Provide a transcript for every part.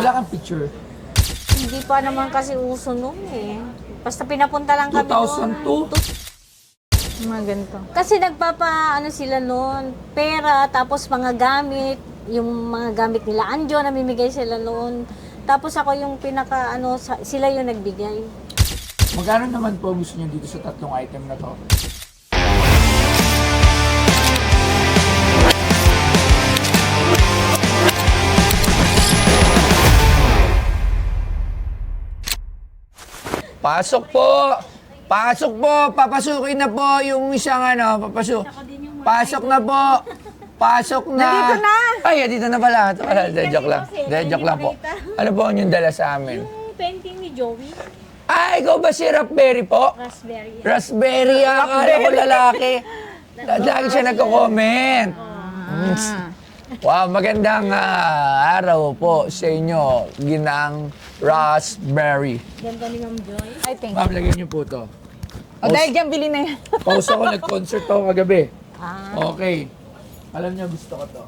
Wala kang picture. Hindi pa naman kasi uso noon eh. Basta pinapunta lang kami 2002? Mga ganito. Kasi ano sila noon, pera, tapos mga gamit, yung mga gamit nila Anjo, namimigay sila noon. Tapos ako yung sila yung nagbigay. Magkano naman po gusto niyo dito sa tatlong item na to? Pasok po! Pasok po! Papasukin na po yung isang papasok. Pasok na po! Pasok na! Nandito na! Ay, dito na pala. Ito pala, joke lang. Joke lang po. Ano po ang yung dala sa amin? Yung painting ni Joey, Ay, ikaw ba si Raspberry po? raspberry. Raspberry, akala ko lalaki. Lagi siya nagko-comment. Wow, magandang araw po sa inyo, Ginang Raspberry. Ganda ni Ma'am Joy. I think. Ma'am, lagyan niyo po to. O dahil dyan, bili na yan. Pause ako, nag-concert ako kagabi. Ah. Okay. Alam niyo, gusto ko to.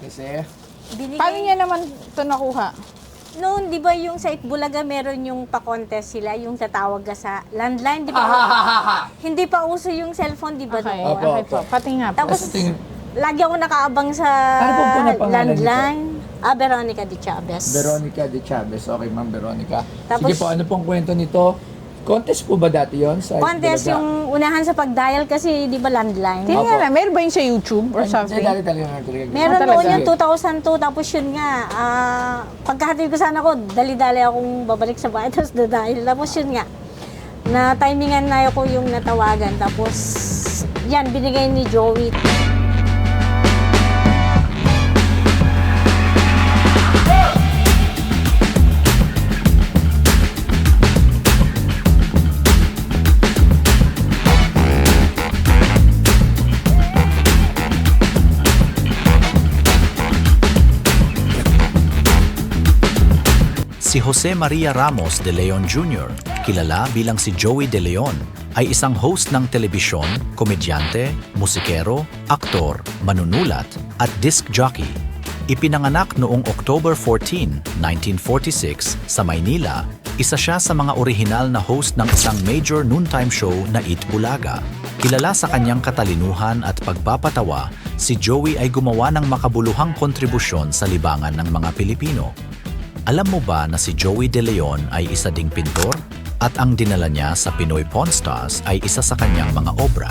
Kasi, Binigay. Paano niya naman ito nakuha? Noon, di ba yung sa Itbulaga meron yung pa-contest sila, yung tatawag ka sa landline, di ba? Hindi pa uso yung cellphone, di ba Okay, noon? Opo, okay po. opo. Pati nga po. Tapos, Kasi tingin- lagi ako nakaabang sa Ano po po na pangalan landline. Veronica de Chavez. Veronica de Chavez. Okay, Ma'am Veronica. Tapos- Sige po, ano pong kwento nito? Contest po ba dati yon sa Contest Itbulaga? yung unahan sa pag-dial kasi di ba landline? Tingnan nga na, meron ba yun sa YouTube or Hindi, something? dati talaga nga talaga. Meron talaga? noon yung 2002, tapos yun nga, pagkahatid ko sana ko, dali-dali akong babalik sa bahay, tapos dadahil. Tapos yun nga, na timingan na ako yung natawagan, tapos yan, binigay ni Joey. Si Jose Maria Ramos de Leon Jr., kilala bilang si Joey De Leon, ay isang host ng telebisyon, komedyante, musikero, aktor, manunulat, at disc jockey. Ipinanganak noong October 14, 1946 sa Maynila, isa siya sa mga orihinal na host ng isang major noontime show na Itbulaga. Kilala sa kanyang katalinuhan at pagpapatawa, si Joey ay gumawa ng makabuluhang kontribusyon sa libangan ng mga Pilipino. Alam mo ba na si Joey De Leon ay isa ding pintor? At ang dinala niya sa Pinoy Pawn Stars ay isa sa kanyang mga obra.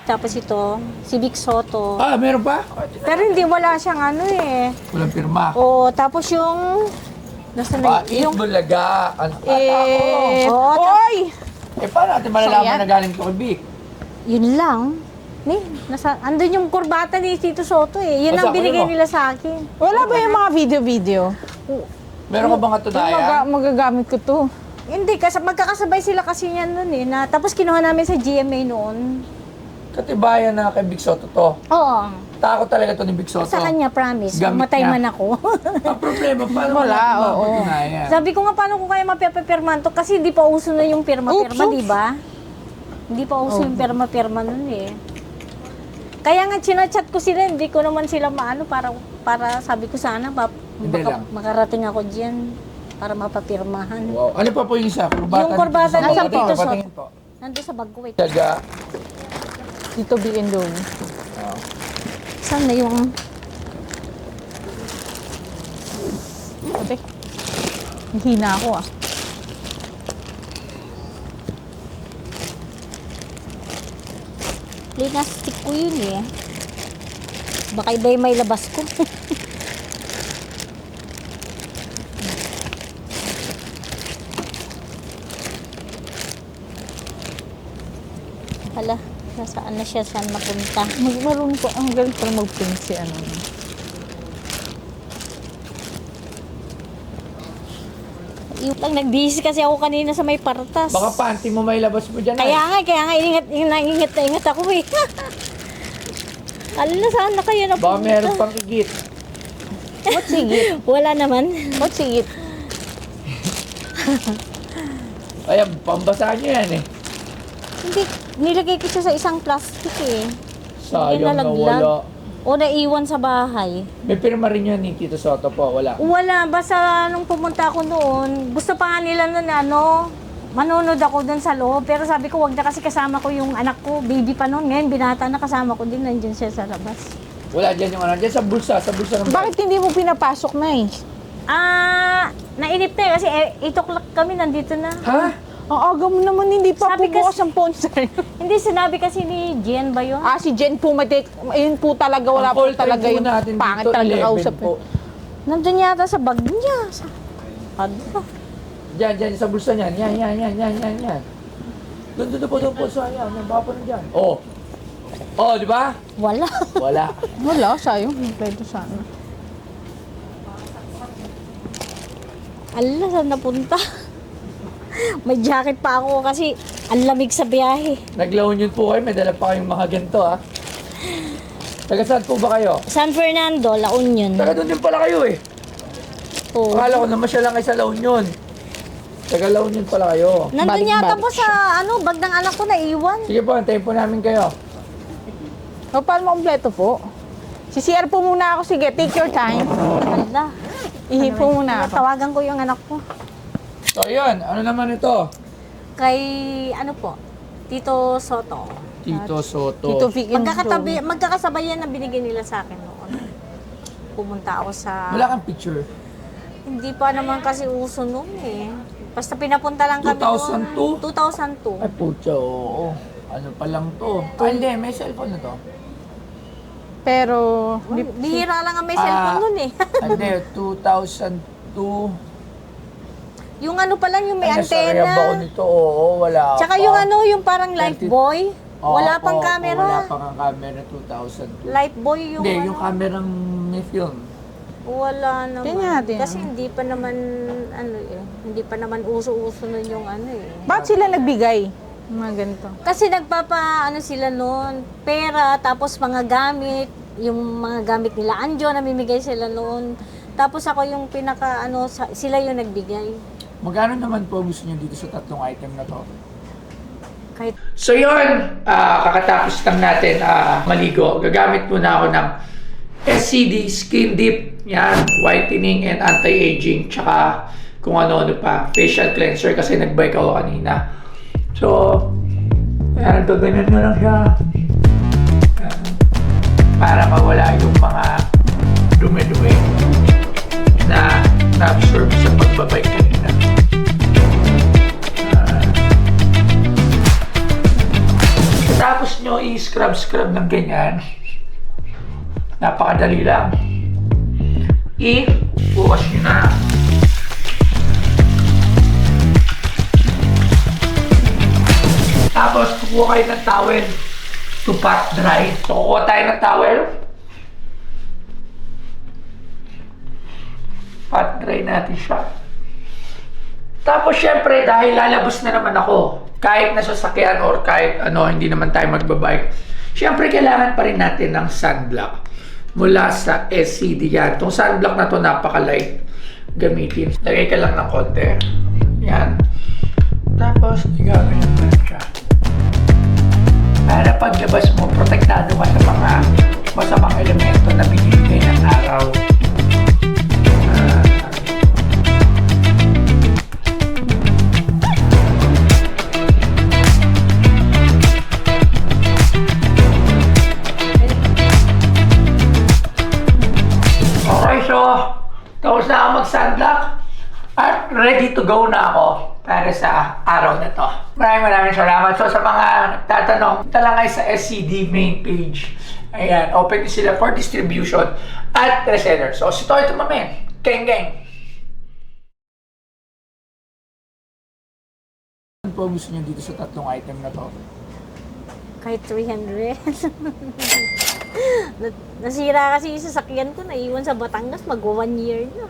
Tapos ito, si Vic Soto. Meron pa? Pero hindi, wala siyang ano eh. Walang pirma. O, tapos yung, nasa na yung, Itbulaga. Oo, Oy! Paano natin malalaman yan? na galing to kay Vic? yun lang. Andun yung kurbata ni Tito Soto eh. Yun ang Basta, binigay kunin mo. nila sa akin. Wala ba yung mga video-video? Meron ka bang katunayan? Magagamit ko to. Hindi, kasi magkakasabay sila kasi niyan noon eh. Tapos kinuha namin sa GMA noon. Katibayan na kay Vic Soto to. Oo. Takot talaga to ni Vic Soto. Sa kanya, promise. Gamit Mamatay niya. man ako. Ang problema, paano Wala, natin oo. mapatunayan? Sabi ko nga, paano ko kaya mapipirman to? Kasi hindi pa uso na yung pirma-pirma, Oops. di ba? Hindi pa uso yung pirma-pirma noon eh. Kaya nga, chinachat ko sila, hindi ko naman sila maano para sabi ko sana, Hindi lang. makarating ako dyan para mapapirmahan. Wow. Ano pa po yung isa? Kurbata Yung kurbata ni ni Tito Tito Soto. Soto. Patingin po. Nandun sa bag ko, wait. Taga. Dito B&O. Saan na yung... Ate, hina ako ah. Plastic ko yun eh. Baka iba yung may labas ko. Hala, nasaan na siya? Saan napunta? Marunong ko, ang galing pala mag-print si ano. Yung lang, nagbihis kasi ako kanina sa may partas. Baka panty mo may labas mo dyan. Kaya nga, ingat ako eh. Alam na, saan na kayo Baka napunta? meron pang igit. What sigit? Wala naman. What sigit? Kaya pambasa nyo yan eh. Hindi, nilagay ko siya sa isang plastic eh. Sayang na nalaglag. wala. O naiwan sa bahay. May pirma rin yun ni Tito Soto po, wala. Wala, basta nung pumunta ako noon, gusto pa nga nila nun manunod ako dun sa loob. Pero sabi ko, wag na kasi kasama ko yung anak ko, baby pa noon. Ngayon, binata na kasama ko din, nandiyan siya sa labas. Wala dyan yung ano, dyan sa bulsa ng Bakit hindi mo pinapasok na eh? Nainip na kasi 8 o'clock kami, nandito na. Ha? Ang aga mo naman, hindi pa Sabi bubukas kasi- ang sponsor. Hindi, sinabi kasi ni Jen ba yun? Si Jen Pumatek, ayun po talaga, wala Ang po call time talaga po yung natin pangit dito, talaga 11 kausap. po. Nandun yata sa bag niya. Ano? Dyan, sa bulsa niyan. Yan. Doon po. So, yan, baka po na dyan. Oh, di ba? Wala. Wala. Wala, sayang. Kompleto sana. Ala, saan napunta? May jacket pa ako kasi ang lamig sa biyahe. Nag-La Union po kayo, may dala pa kayong mga ganito, ha? Taga saan po ba kayo? San Fernando, La Union. Taga doon din pala kayo, eh. Oo. Akala ko naman siya lang kayo sa La Union. Taga La Union pala kayo. Nandun yata Balik-balik po sa bag ng anak ko na iwan. Sige po, antayin po namin kayo. O, paano mo kompleto po? CCR po muna ako, sige, take your time. Ala. Ihipo muna ako. Tawagan ko yung anak ko. So, yun. Ano naman ito? Kay, Tito Soto. Tito Soto. Tito Vic and Magkakasabay yan na binigay nila sa akin noon. Pumunta ako sa... Wala kang picture. Hindi pa naman kasi uso noon eh. Basta pinapunta lang kami 2002? 2002. Ay, pucha, oo. Ano pa lang to? Hindi, may cellphone na to. Pero, Bihira lang ang may cellphone noon eh. Hindi, 2002. Yung pa lang, yung may Ay, nasarayab ako antena. nito, oo, wala Tsaka pa. yung yung parang Lifebuoy. Oo, Wala pang oo, camera. Wala pang ang camera, 2002. Lifebuoy yung Hindi, yung kamerang may film. Wala naman. Tingnan natin. Kasi hindi pa naman, hindi pa naman uso-uso nun yung ba't sila nagbigay? Mga ganito. Kasi sila noon, pera, tapos mga gamit, yung mga gamit nila Anjo, namimigay sila noon. Tapos ako yung sila yung nagbigay. Magkano naman po gusto niyo dito sa tatlong item na to? Kahit So yun, kakatapos lang natin maligo. Gagamit muna ako ng SCD Skin Deep, yan, whitening and anti-aging, tsaka kung ano-ano pa, facial cleanser kasi nag-bike ako kanina. So, yan, ganyan mo lang siya. Yan. Para mawala yung mga dumi-dumi na na-absorb sa pagbabike kanina. Tapos nyo i-scrub ng ganyan. Napakadali lang. I-bukas nyo na. Tapos kukuha kayo ng towel to pat dry. So kukuha tayo ng towel. Pat dry natin siya. Tapos syempre dahil lalabas na naman ako, kahit nasa sasakyan or kahit hindi naman tayo magbabike, syempre kailangan pa rin natin ng sunblock mula sa SCD yan. Itong sunblock na to napaka-light gamitin. Lagay ka lang ng konti. Yan. Tapos igaganyan mo lang siya. Para paglabas mo, protektado ka sa mga masamang elemento na binibigay ng araw. Okay, so tapos na ako mag-sunblock at ready to go na ako para sa araw na to. Maraming salamat. So sa mga nagtatanong, punta lang kayo sa SCD main page. Ayan, open din sila for distribution at reseller. So si Toy Tumamen, geng. Ano po gusto niyo dito sa tatlong item na to? kahit 300. Nasira kasi yung sasakyan ko, naiwan sa Batangas, mag-1 year na.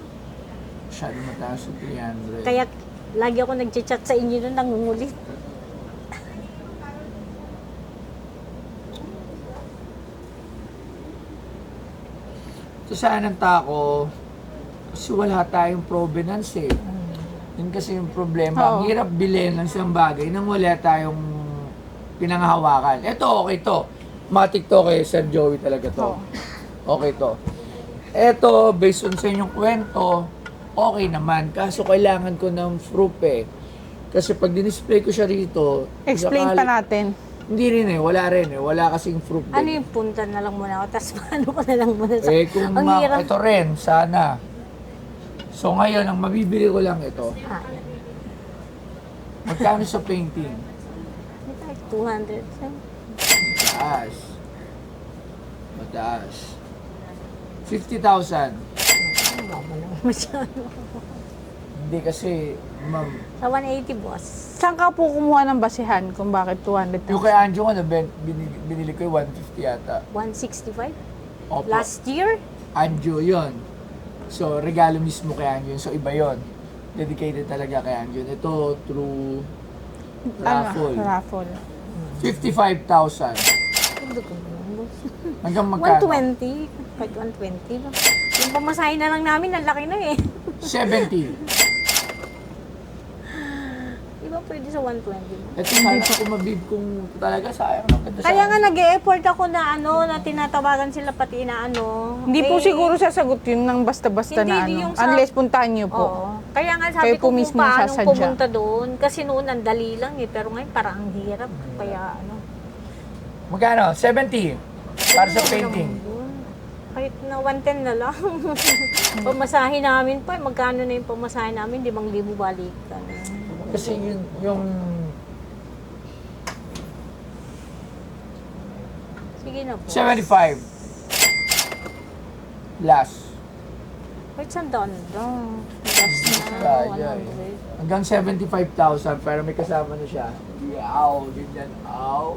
Masyado mataas sa 300. Kaya lagi ako nag-chat sa inyo na nangungulit. So saan ang tako? Kasi wala tayong provenance eh. Yun kasi yung problema. Ang Oo. hirap bilhin ng isang bagay nang wala tayong pinanghahawakan. Ito, okay to. Matik to kay Sir Joey talaga to. Oo. Okay to. Eto, based on sa inyong kwento, okay naman. Kaso kailangan ko ng proof eh. Kasi pag dinisplay ko siya rito, Explain pa natin. Hindi rin eh, wala rin eh. Wala kasing proof din. Ano yung punta na lang muna ako, tapos paano ko na lang muna sa... Eh kung Ang hirap. ito rin, sana. So ngayon, ang mabibili ko lang ito. Ah, Magkano sa painting? like 200. Mataas. Mataas. 50,000. Mama naman masyado. Hindi kasi, ma'am. Sa 180, boss. Saan ka po kumuha ng basihan kung bakit 200? Yung kay Anjo ko, binili ko yung 150 yata. 165? Opo. Last year? Anjo yon. So, regalo mismo kay Anjo yun. So, iba yon. Dedicated talaga kay Anjo. Ito, through raffle. Raffle. 55,000. Hanggang magkano? 120. Kahit 120. No? Yung pamasahe na lang namin, ang laki na eh. 70. Di ba pwede sa 120? Ito sana ko mabib kung talaga sayang ng ganda Kaya sa nga nag-e-effort ako na na tinatawagan sila pati na Hindi po Eh, siguro sasagot yun ng basta-basta Hindi, na di ano. yung sa- Unless puntahan niyo po. Oo. Kaya nga sabi Kayo ko po kung mismo paano sasadya. pumunta doon. Kasi noon ang dali lang eh. Pero ngayon parang ang hirap. Kaya Magkano? 70. Para sa painting. Kahit na 110 na lang. Pamasahe namin pa. Magkano na yung pamasahe namin? 5,000 balikan. Kasi yung Sige na po. 75. Last. Wait, saan doon? Last na. Kaya eh. 100. Hanggang 75,000 pero may kasama na siya. Yaw, ganyan. Aw.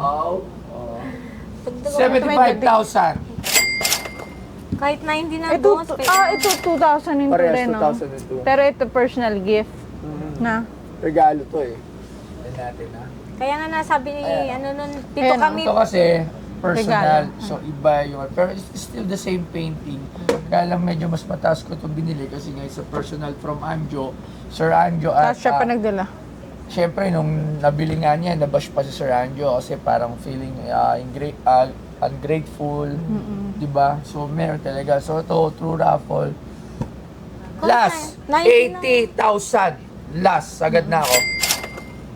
Aw. Oh. Dagdagan. 75,000. Kahit na hindi na Ito, boss. ito 2,000 yung Parehas rin, no? 2,000 ito. Pero ito personal gift na. Regalo to eh. Yan natin ha. Kaya nga nasabi ni, Ayan. nun, dito Ayan, kami. Ito kasi personal. Regalo. So iba yung pero it's still the same painting. Kaya lang medyo mas mataas ko itong binili kasi nga sa personal from Anjo. Sir Anjo at Tapos siya pa nagdala. syempre, nung nabili nga niya, nabash pa si Sir Anjo kasi parang feeling ungrateful, di ba? So, meron talaga. So, ito, true raffle. Last, 80,000. Last, agad na ako.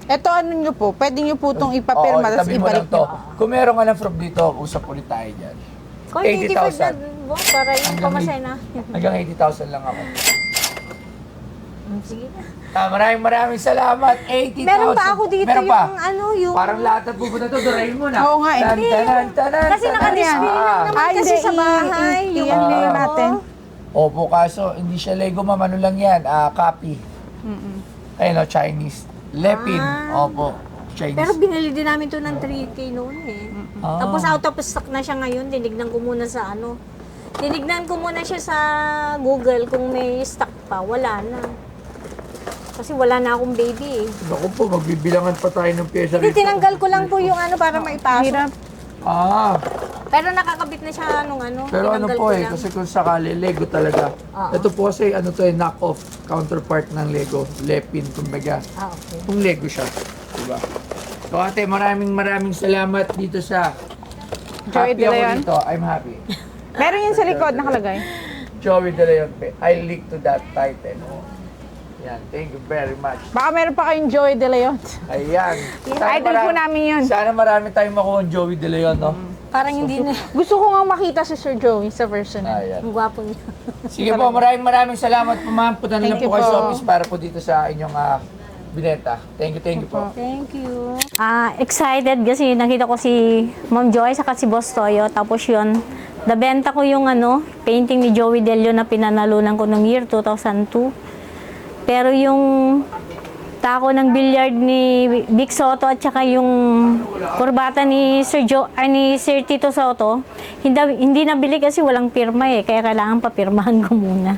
Ito ano nyo po, pwede nyo po itong ipapirma, tapos itabi mo lang ibalik to. nyo. Kung meron ka ng from dito, usap ulit tayo dyan. Kung 85 na, 80,000. boss, para yung Hanggang pamasay na. Hanggang 80,000 lang ako. Sige na. Maraming salamat. 80,000. Meron pa ako dito Meron pa. yung... Parang lahat na pupunta to, Doraemon na. Oo nga, hindi. Kasi naka-display lang naman Ah, kasi hindi, sa bahay. iyan na yun natin. Opo, kaso hindi siya Lego, ma'am. Ano lang yan? Copy. Ayun o, Chinese. Lepin. Opo, Chinese. Pero binili din namin to ng 3K noon eh. Ah. Tapos out of stock na siya ngayon. Tinignan ko muna sa Tinignan ko muna siya sa Google kung may stock pa. Wala na. Kasi wala na akong baby eh. Naku po, magbibilangan pa tayo ng pyesa Hindi, tinanggal ko lang po yung para maipasok. Hirap. Pero nakakabit na siya nung Pero ano tinanggal po ko eh, lang. kasi kung sakali, Lego talaga. Oo. Ito po kasi, knock-off, counterpart ng Lego. Lepin, kumbaga. Okay. Kung Lego siya. Diba? So ate, maraming salamat dito sa Joey happy De ako Leon? dito. I'm happy. Meron yun sa likod nakalagay. Joey De Leon. I leak to that title. Yan, thank you very much. Baka meron pa kayong Joey De Leon. Ayan. Idol po namin yun. Sana marami tayong makuha ng Joey De Leon, no? Parang hindi na. Gusto ko nga makita si Sir Joey sa personal. Ayan. Ang gwapo niya. Sige po, maraming salamat po, ma'am. Punta na lang Thank you po kayo sa po. office para po dito sa inyong binenta. Thank you po. Thank you. Excited kasi nakita ko si Ma'am Joy saka si Boss Toyo. Tapos yun, nabenta ko yung painting ni Joey De Leon na pinanalunan ko noong year 2002. Pero yung tako ng billiard ni Vic Soto at saka yung kurbata ni Sir Tito Soto, hindi nabili kasi walang pirma eh. Kaya kailangan papirmahan ko muna.